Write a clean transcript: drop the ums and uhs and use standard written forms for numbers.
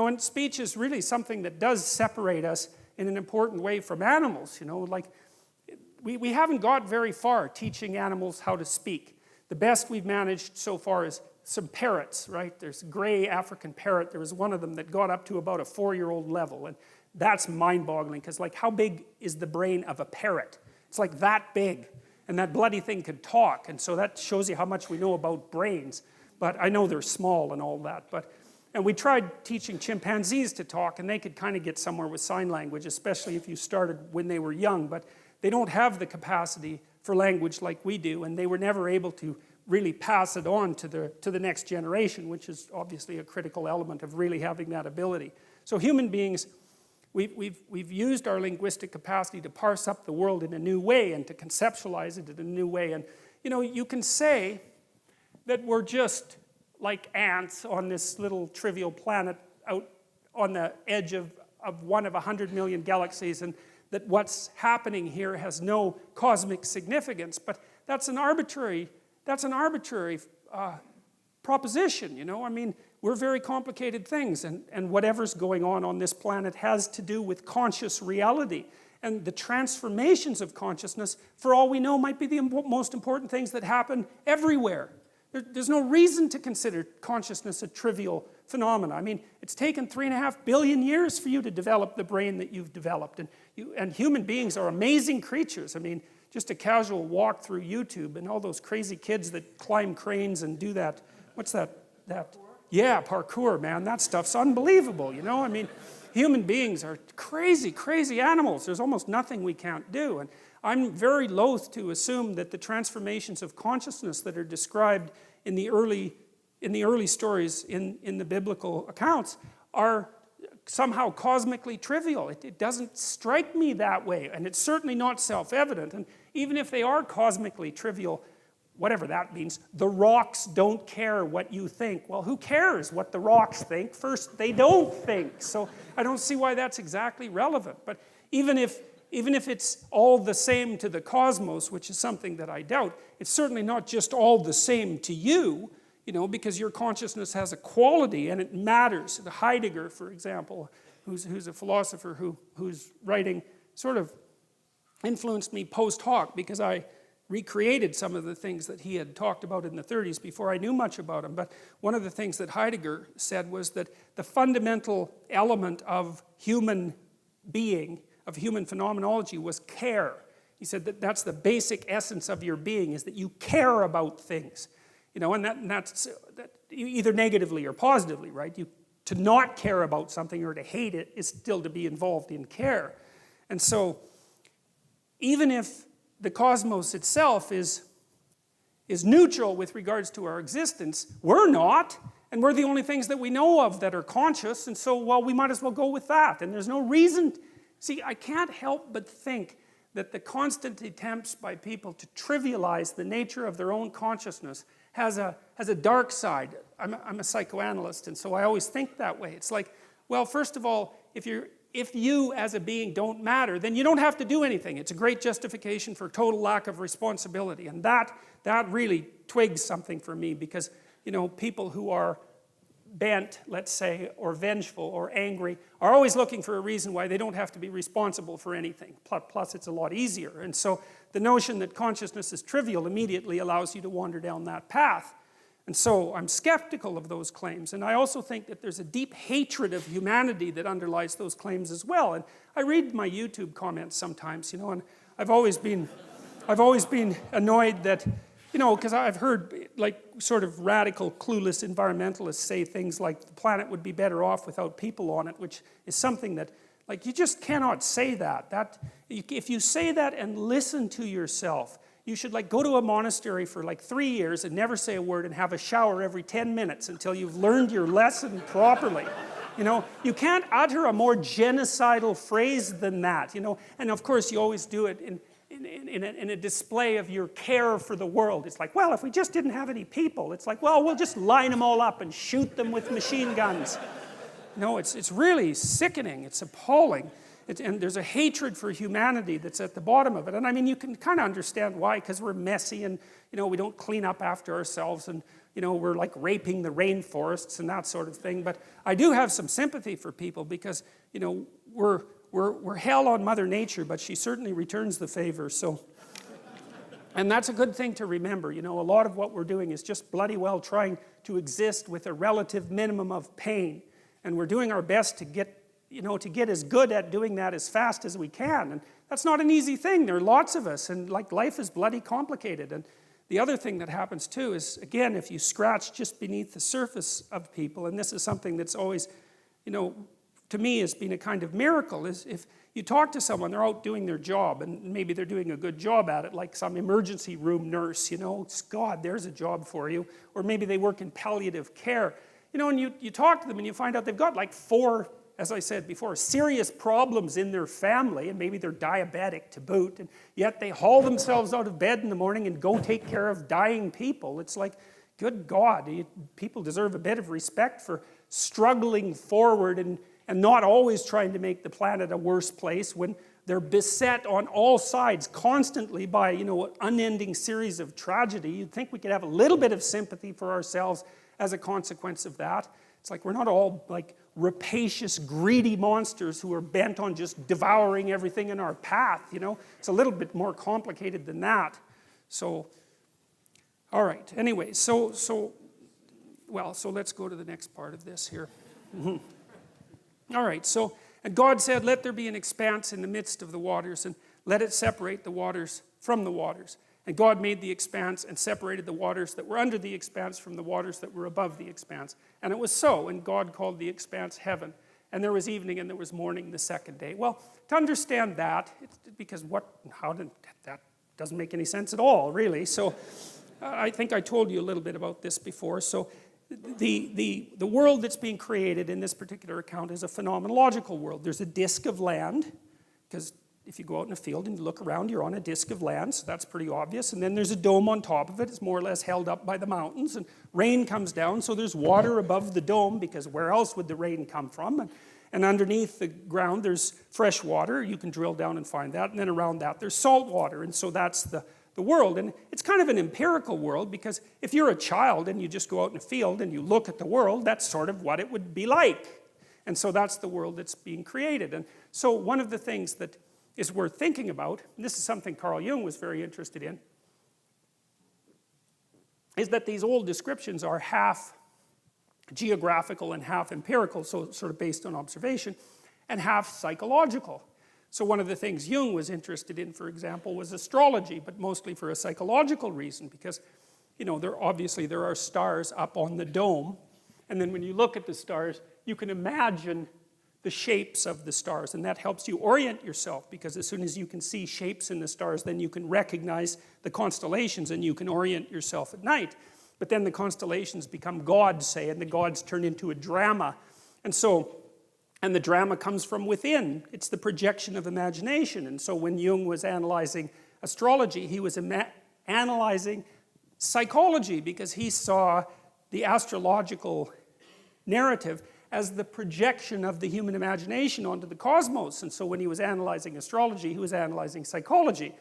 and speech is really something that does separate us in an important way from animals, like we haven't got very far teaching animals how to speak. The best we've managed so far is some parrots, right? There's a gray African parrot. There was one of them that got up to about a 4-year-old level, and that's mind-boggling, because like, how big is the brain of a parrot? It's like that big, and that bloody thing could talk, and so that shows you how much we know about brains. But I know they're small and all that, and we tried teaching chimpanzees to talk, and they could kind of get somewhere with sign language, especially if you started when they were young, but they don't have the capacity for language like we do, and they were never able to really pass it on to the next generation, which is obviously a critical element of really having that ability. So human beings, we've used our linguistic capacity to parse up the world in a new way and to conceptualize it in a new way. And you can say that we're just like ants on this little trivial planet out on the edge of one of 100 million galaxies, and that what's happening here has no cosmic significance. But that's an arbitrary proposition, I mean, we're very complicated things, and whatever's going on this planet has to do with conscious reality. And the transformations of consciousness, for all we know, might be the most important things that happen everywhere. There's no reason to consider consciousness a trivial phenomenon. I mean, it's taken 3.5 billion years for you to develop the brain that you've developed. And human beings are amazing creatures. I mean, just a casual walk through YouTube and all those crazy kids that climb cranes and do that. What's that? Yeah, parkour, man. That stuff's unbelievable, I mean, human beings are crazy, crazy animals. There's almost nothing we can't do. And I'm very loath to assume that the transformations of consciousness that are described in the early stories in the biblical accounts are somehow cosmically trivial. It doesn't strike me that way, and it's certainly not self-evident. And even if they are cosmically trivial, whatever that means, the rocks don't care what you think. Well, who cares what the rocks think? First, they don't think. So I don't see why that's exactly relevant. But even if it's all the same to the cosmos, which is something that I doubt, it's certainly not just all the same to you, because your consciousness has a quality and it matters. Heidegger, for example, who's a philosopher whose writing sort of influenced me post hoc, because I recreated some of the things that he had talked about in the 30s before I knew much about him. But one of the things that Heidegger said was that the fundamental element of human being, of human phenomenology, was care. He said that that's the basic essence of your being, is that you care about things. And that's either negatively or positively, right? To not care about something or to hate it is still to be involved in care. And so, even if the cosmos itself is neutral with regards to our existence, we're not, and we're the only things that we know of that are conscious, and so, well, we might as well go with that. And there's no reason. See, I can't help but think that the constant attempts by people to trivialize the nature of their own consciousness has a dark side. I'm a psychoanalyst, and so I always think that way. It's like, well, first of all, if you as a being don't matter, then you don't have to do anything. It's a great justification for total lack of responsibility. And that really twigs something for me, because people who are bent, let's say, or vengeful or angry are always looking for a reason why they don't have to be responsible for anything. Plus it's a lot easier. And so the notion that consciousness is trivial immediately allows you to wander down that path. And so I'm skeptical of those claims. And I also think that there's a deep hatred of humanity that underlies those claims as well. And I read my YouTube comments sometimes, and I've always been annoyed that, because I've heard like sort of radical, clueless environmentalists say things like the planet would be better off without people on it, which is something that, like, you just cannot say that. If you say that and listen to yourself, you should like go to a monastery for like 3 years and never say a word and have a shower every 10 minutes until you've learned your lesson properly. You can't utter a more genocidal phrase than that, and of course you always do it in a display of your care for the world. It's like, well, if we just didn't have any people, it's like, well, we'll just line them all up and shoot them with machine guns. No, it's really sickening, it's appalling. And there's a hatred for humanity that's at the bottom of it. And I mean, you can kind of understand why, because we're messy and, we don't clean up after ourselves. And, we're like raping the rainforests and that sort of thing. But I do have some sympathy for people because, we're hell on Mother Nature, but she certainly returns the favor. So, and that's a good thing to remember. A lot of what we're doing is just bloody well trying to exist with a relative minimum of pain. And we're doing our best to get as good at doing that as fast as we can. And that's not an easy thing. There are lots of us, and like life is bloody complicated. And the other thing that happens too is, again, if you scratch just beneath the surface of people, and this is something that's always, to me has been a kind of miracle, is if you talk to someone, they're out doing their job, and maybe they're doing a good job at it, like some emergency room nurse, God, there's a job for you. Or maybe they work in palliative care. And you talk to them and you find out they've got like 4, as I said before, serious problems in their family, and maybe they're diabetic to boot, and yet they haul themselves out of bed in the morning and go take care of dying people. It's like, good God, people deserve a bit of respect for struggling forward and not always trying to make the planet a worse place when they're beset on all sides constantly by, an unending series of tragedy. You'd think we could have a little bit of sympathy for ourselves as a consequence of that. It's like we're not all like rapacious, greedy monsters who are bent on just devouring everything in our path, It's a little bit more complicated than that. So, all right, anyway, so let's go to the next part of this here. All right, so, and God said, let there be an expanse in the midst of the waters, and let it separate the waters from the waters. And God made the expanse and separated the waters that were under the expanse from the waters that were above the expanse. And it was so, and God called the expanse heaven. And there was evening and there was morning the second day. Well, to understand that, because that doesn't make any sense at all, really. So I think I told you a little bit about this before. So the world that's being created in this particular account is a phenomenological world. There's a disk of land, because if you go out in a field and you look around, you're on a disk of land, so that's pretty obvious. And then there's a dome on top of it. It's more or less held up by the mountains, and rain comes down, so there's water above the dome, because where else would the rain come from? And underneath the ground, there's fresh water. You can drill down and find that. And then around that, there's salt water. And so that's the world. And it's kind of an empirical world, because if you're a child and you just go out in a field and you look at the world, that's sort of what it would be like. And so that's the world that's being created. And so one of the things that is worth thinking about, and this is something Carl Jung was very interested in, is that these old descriptions are half geographical and half empirical, so sort of based on observation, and half psychological. So one of the things Jung was interested in, for example, was astrology, but mostly for a psychological reason, because there are stars up on the dome, and then when you look at the stars, you can imagine the shapes of the stars, and that helps you orient yourself, because as soon as you can see shapes in the stars, then you can recognize the constellations and you can orient yourself at night. But then the constellations become gods, say, and the gods turn into a drama. And the drama comes from within. It's the projection of imagination. And so when Jung was analyzing astrology, he was analyzing psychology, because he saw the astrological narrative as the projection of the human imagination onto the cosmos. And so when he was analyzing astrology, he was analyzing psychology.